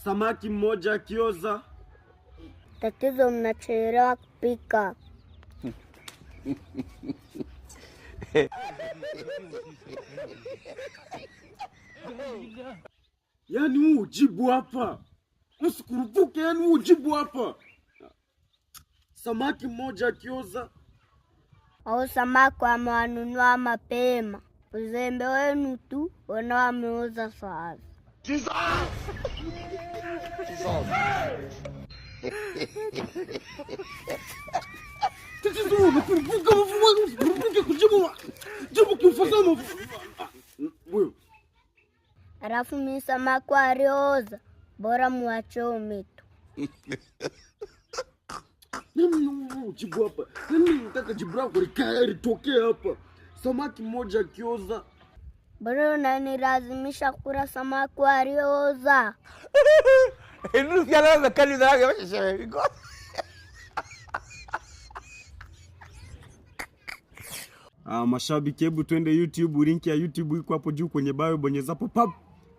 Samaki mmoja akioza. Tatizo mnachelewa kupika. Yaani ujibu hapa. Usikurupuke, yaani ujibu hapa. Samaki mmoja akioza. Au samaki amewanunua mapema. Uzembe wenu tu wanaoameuza sasa. Jesus! Tatizo unakurupuka, unakurupuka kujibu. Jibu kiufasaha. Wewe. Alafu mimi samaki alioza. Bora muachome tu. Jibu hapa. Mimi nataka jibu lako litokee hapa. Samaki mmoja akioza. Bora unanilazimisha kula samaki alioza. Inu siala kali zake washewe. Mashabiki, hebu twende YouTube. Link ya YouTube iko hapo juu kwenye bio, bonyeza hapo pap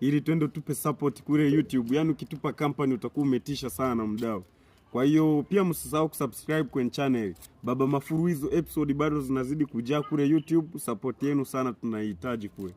ili twende tupe support kule YouTube. Yaani ukitupa company utakuwa umetisha sana mdau. Kwa hiyo pia msisahau kusubscribe kwenye channel Baba Mafuru. Hizo episode bado zinazidi kujaa kule YouTube. Support yenu sana tunahitaji kule.